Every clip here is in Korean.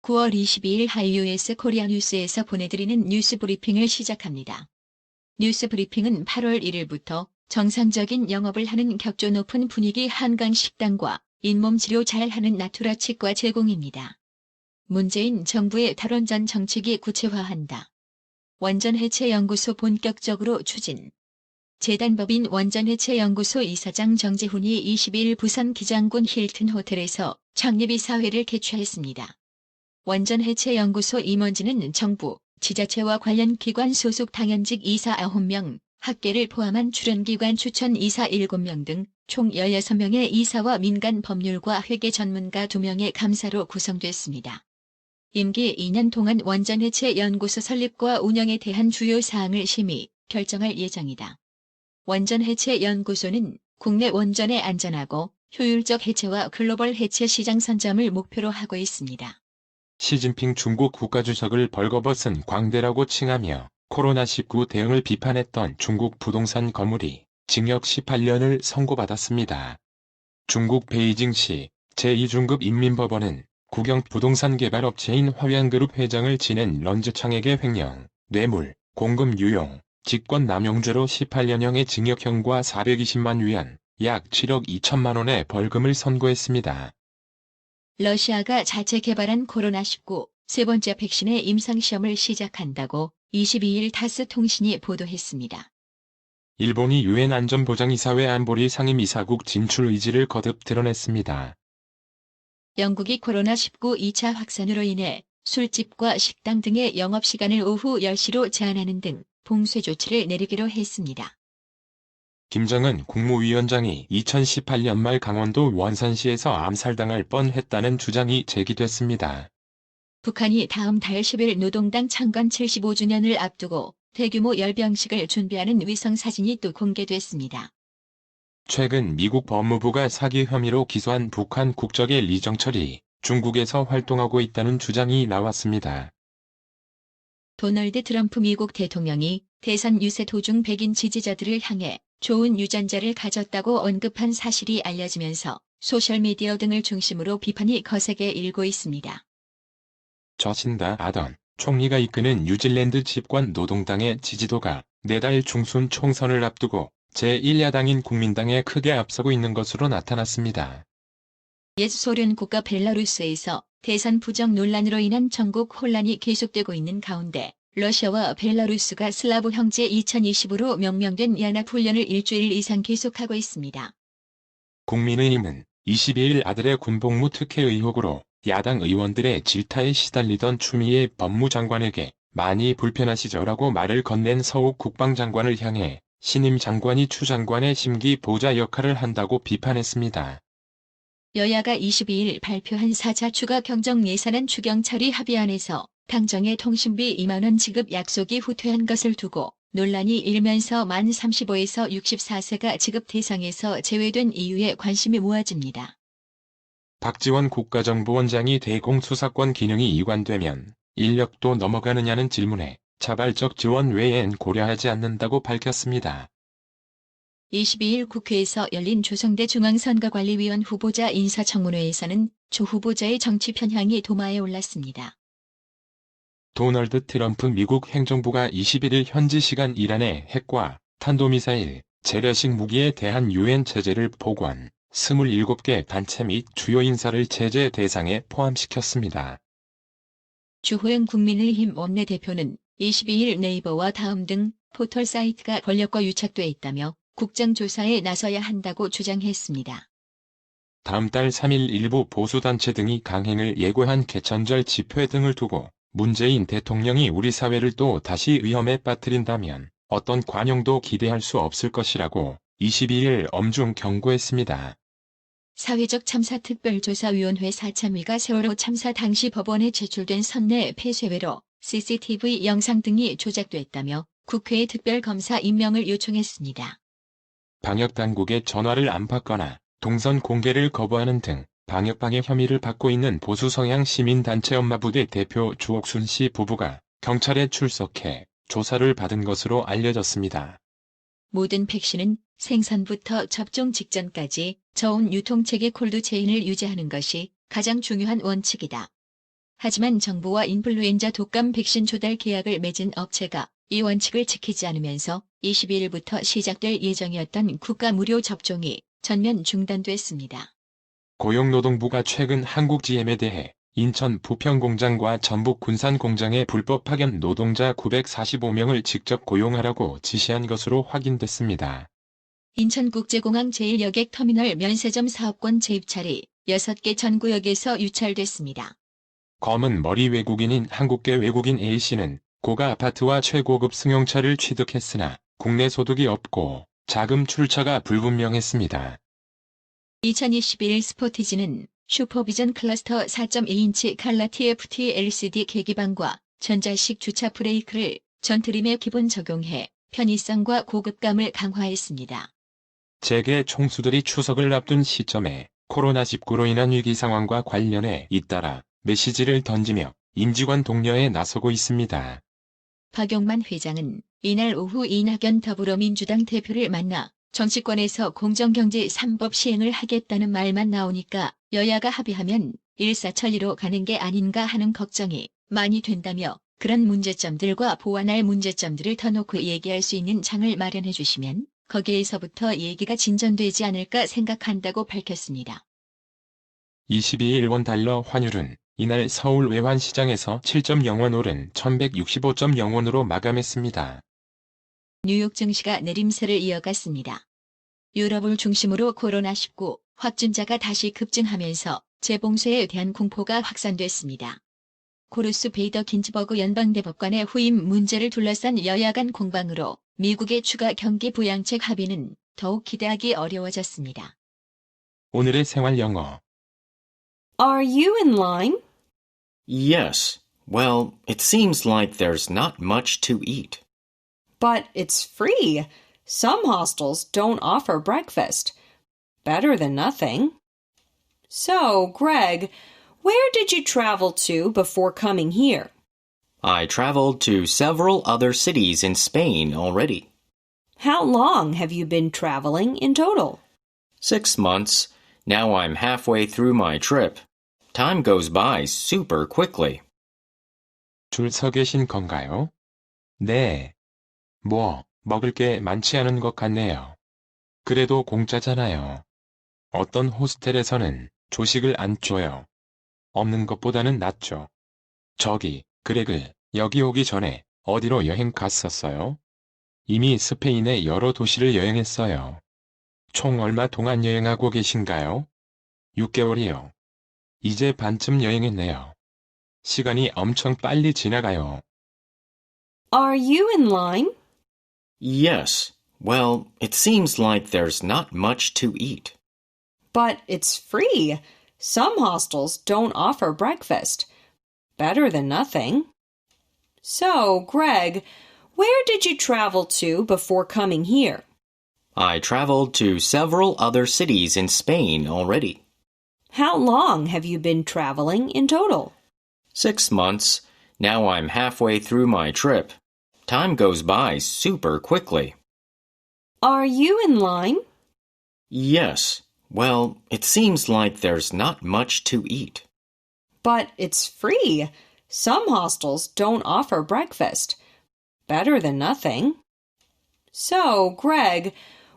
9월 22일 하이유에스 코리아 뉴스에서 보내드리는 뉴스 브리핑을 시작합니다. 뉴스 브리핑은 8월 1일부터 정상적인 영업을 하는 격조 높은 분위기 한강식당과 잇몸 치료 잘하는 나투라 치과 제공입니다. 문재인 정부의 탈원전 정책이 구체화한다. 원전해체연구소 본격적으로 추진. 재단법인 원전해체연구소 이사장 정재훈이 22일 부산 기장군 힐튼 호텔에서 창립이사회를 개최했습니다. 원전해체연구소 임원진은 정부, 지자체와 관련 기관 소속 당연직 이사 9명, 학계를 포함한 출연기관 추천 이사 7명 등 총 16명의 이사와 민간 법률과 회계 전문가 2명의 감사로 구성됐습니다. 임기 2년 동안 원전해체연구소 설립과 운영에 대한 주요 사항을 심의, 결정할 예정이다. 원전해체연구소는 국내 원전의 안전하고 효율적 해체와 글로벌 해체 시장 선점을 목표로 하고 있습니다. 시진핑 중국 국가주석을 벌거벗은 광대라고 칭하며 코로나19 대응을 비판했던 중국 부동산 거물이 징역 18년을 선고받았습니다. 중국 베이징시 제2중급 인민법원은 국영 부동산 개발업체인 화양그룹 회장을 지낸 런즈창에게 횡령, 뇌물, 공금 유용, 직권 남용죄로 18년형의 징역형과 420만 위안, 약 7억 2천만 원의 벌금을 선고했습니다. 러시아가 자체 개발한 코로나19 세 번째 백신의 임상시험을 시작한다고 22일 타스 통신이 보도했습니다. 일본이 유엔 안전보장이사회 안보리 상임이사국 진출 의지를 거듭 드러냈습니다. 영국이 코로나19 2차 확산으로 인해 술집과 식당 등의 영업시간을 오후 10시로 제한하는 등 봉쇄 조치를 내리기로 했습니다. 김정은 국무위원장이 2018년 말 강원도 원산시에서 암살당할 뻔했다는 주장이 제기됐습니다. 북한이 다음 달 10일 노동당 창건 75주년을 앞두고 대규모 열병식을 준비하는 위성사진이 또 공개됐습니다. 최근 미국 법무부가 사기 혐의로 기소한 북한 국적의 리정철이 중국에서 활동하고 있다는 주장이 나왔습니다. 도널드 트럼프 미국 대통령이 대선 유세 도중 백인 지지자들을 향해 좋은 유전자를 가졌다고 언급한 사실이 알려지면서 소셜미디어 등을 중심으로 비판이 거세게 일고 있습니다. 저신다 아던 총리가 이끄는 뉴질랜드 집권 노동당의 지지도가 내달 중순 총선을 앞두고 제1야당인 국민당에 크게 앞서고 있는 것으로 나타났습니다. 옛 소련 국가 벨라루스에서 대선 부정 논란으로 인한 전국 혼란이 계속되고 있는 가운데 러시아와 벨라루스가 슬라브 형제 2020으로 명명된 연합훈련을 일주일 이상 계속하고 있습니다. 국민의힘은 22일 아들의 군복무 특혜 의혹으로 야당 의원들의 질타에 시달리던 추미애 법무장관에게 많이 불편하시죠라고 말을 건넨 서욱 국방장관을 향해 신임 장관이 추 장관의 심기 보좌 역할을 한다고 비판했습니다. 여야가 22일 발표한 4차 추가 경정 예산안 추경 처리 합의안에서 당정의 통신비 2만 원 지급 약속이 후퇴한 것을 두고 논란이 일면서 만 35에서 64세가 지급 대상에서 제외된 이유에 관심이 모아집니다. 박지원 국가정보원장이 대공수사권 기능이 이관되면 인력도 넘어가느냐는 질문에 자발적 지원 외엔 고려하지 않는다고 밝혔습니다. 22일 국회에서 열린 조성대 중앙선거관리위원 후보자 인사청문회에서는 조 후보자의 정치 편향이 도마에 올랐습니다. 도널드 트럼프 미국 행정부가 21일 현지 시간 이란의 핵과 탄도미사일, 재래식 무기에 대한 유엔 제재를 복원, 27개 단체 및 주요 인사를 제재 대상에 포함시켰습니다. 주호영 국민의힘 원내대표는 22일 네이버와 다음 등 포털 사이트가 권력과 유착돼 있다며 국정조사에 나서야 한다고 주장했습니다. 다음 달 3일 일부 보수단체 등이 강행을 예고한 개천절 집회 등을 두고 문재인 대통령이 우리 사회를 또 다시 위험에 빠뜨린다면 어떤 관용도 기대할 수 없을 것이라고 22일 엄중 경고했습니다. 사회적 참사 특별조사위원회 사참위가 세월호 참사 당시 법원에 제출된 선내 폐쇄회로 CCTV 영상 등이 조작됐다며 국회에 특별검사 임명을 요청했습니다. 방역당국의 전화를 안 받거나 동선 공개를 거부하는 등 방역방해 혐의를 받고 있는 보수 성향 시민단체 엄마부대 대표 주옥순 씨 부부가 경찰에 출석해 조사를 받은 것으로 알려졌습니다. 모든 백신은 생산부터 접종 직전까지 저온 유통체계 콜드체인을 유지하는 것이 가장 중요한 원칙이다. 하지만 정부와 인플루엔자 독감 백신 조달 계약을 맺은 업체가 이 원칙을 지키지 않으면서 22일부터 시작될 예정이었던 국가 무료 접종이 전면 중단됐습니다. 고용노동부가 최근 한국 GM에 대해 인천 부평공장과 전북 군산공장의 불법 파견 노동자 945명을 직접 고용하라고 지시한 것으로 확인됐습니다. 인천국제공항 제1여객 터미널 면세점 사업권 재입찰이 6개 전 구역에서 유찰됐습니다. 검은 머리 외국인인 한국계 외국인 A씨는 고가 아파트와 최고급 승용차를 취득했으나 국내 소득이 없고 자금 출처가 불분명했습니다. 2021 스포티지는 슈퍼비전 클러스터 4.2인치 칼라 TFT LCD 계기판과 전자식 주차 브레이크를 전 트림에 기본 적용해 편의성과 고급감을 강화했습니다. 재계 총수들이 추석을 앞둔 시점에 코로나19로 인한 위기 상황과 관련해 잇따라 메시지를 던지며 임직원 독려에 나서고 있습니다. 박용만 회장은 이날 오후 이낙연 더불어민주당 대표를 만나 정치권에서 공정경제 3법 시행을 하겠다는 말만 나오니까 여야가 합의하면 일사천리로 가는 게 아닌가 하는 걱정이 많이 된다며 그런 문제점들과 보완할 문제점들을 터놓고 얘기할 수 있는 장을 마련해 주시면 거기에서부터 얘기가 진전되지 않을까 생각한다고 밝혔습니다. 22일 원달러 환율은 이날 서울 외환시장에서 7.0원 오른 1165.0원으로 마감했습니다. 뉴욕 증시가 내림세를 이어갔습니다. 유럽을 중심으로 코로나19 확진자가 다시 급증하면서 재봉쇄에 대한 공포가 확산됐습니다. 고루스 베이더 긴즈버그 연방대법관의 후임 문제를 둘러싼 여야 간 공방으로 미국의 추가 경기 부양책 합의는 더욱 기대하기 어려워졌습니다. 오늘의 생활 영어. Are you in line? Yes. Well, it seems like there's not much to eat. But it's free. Some hostels don't offer breakfast. Better than nothing. So, Greg, where did you travel to before coming here? I traveled to several other cities in Spain already. How long have you been traveling in total? 6 months. Now I'm halfway through my trip. Time goes by super quickly. 줄 서 계신 건가요? 네. 먹을 게 많지 않은 것 같네요. 그래도 공짜잖아요. 어떤 호스텔에서는 조식을 안 줘요. 없는 것보다는 낫죠. 저기, 그레그, 여기 오기 전에 어디로 여행 갔었어요? 이미 스페인의 여러 도시를 여행했어요. 총 얼마 동안 여행하고 계신가요? 6개월이요. 이제 반쯤 여행했네요. 시간이 엄청 빨리 지나가요. Are you in line? Yes. Well, it seems like there's not much to eat. But it's free. Some hostels don't offer breakfast. Better than nothing. So, Greg, where did you travel to before coming here? I traveled to several other cities in Spain already. How long have you been traveling in total? 6 months. Now I'm halfway through my trip. Time goes by super quickly. Are you in line? Yes. Well, it seems like there's not much to eat. But it's free. Some hostels don't offer breakfast. Better than nothing. So, Greg,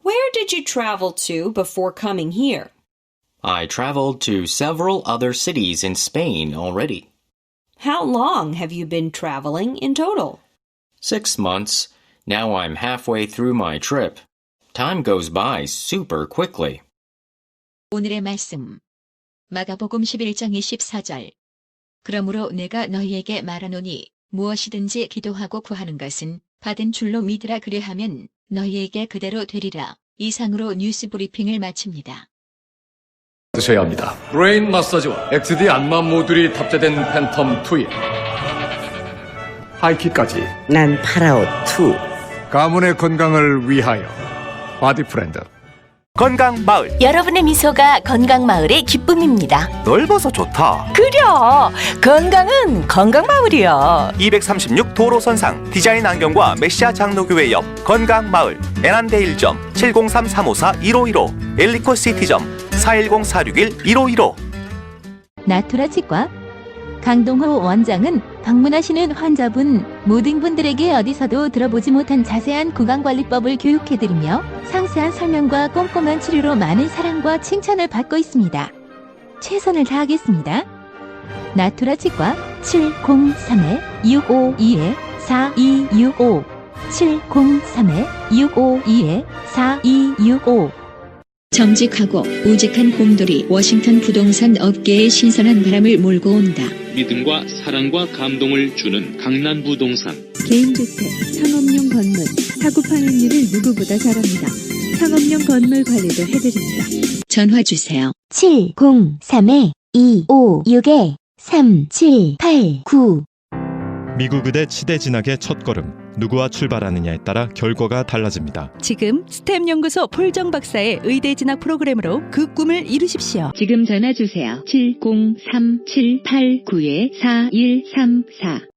where did you travel to before coming here? I traveled to several other cities in Spain already. How long have you been traveling in total? 6 months. Now I'm halfway through my trip. Time goes by super quickly. 오늘의 말씀. 마가복음 11장 24절. 그러므로 내가 너희에게 말하노니 무엇이든지 기도하고 구하는 것은 받은 줄로 믿으라 그리하면 너희에게 그대로 되리라. 이상으로 뉴스 브리핑을 마칩니다. 드셔야 합니다. 브레인 마사지와 XD 안마 모듈이 탑재된 팬텀 2에 하이킥까지 난 파라오 2. 가문의 건강을 위하여 바디 프렌드. 건강마을. 여러분의 미소가 건강마을의 기쁨입니다. 넓어서 좋다. 그려 건강은 건강마을이야. 236 도로선상 디자인 안경과 메시아 장로교회 옆 건강마을. 애난데 1점 703-354-1515 엘리코 시티점 410-461-1515. 나투라 치과 강동호 원장은 방문하시는 환자분 모든 분들에게 어디서도 들어보지 못한 자세한 구강관리법을 교육해드리며 상세한 설명과 꼼꼼한 치료로 많은 사랑과 칭찬을 받고 있습니다. 최선을 다하겠습니다. 나투라 치과 703-652-4265 703-652-4265 정직하고 우직한 곰돌이 워싱턴 부동산 업계에 신선한 바람을 몰고 온다. 믿음과 사랑과 감동을 주는 강남부동산. 개인주택, 상업용 건물, 사고 판매율을 누구보다 잘합니다. 상업용 건물 관리도 해드립니다. 전화 주세요. 703-256-3789 미국 의대 치대 진학의 첫걸음, 누구와 출발하느냐에 따라 결과가 달라집니다. 지금 스템 연구소 폴정 박사의 의대 진학 프로그램으로 그 꿈을 이루십시오. 지금 전화 주세요. 703-789-4134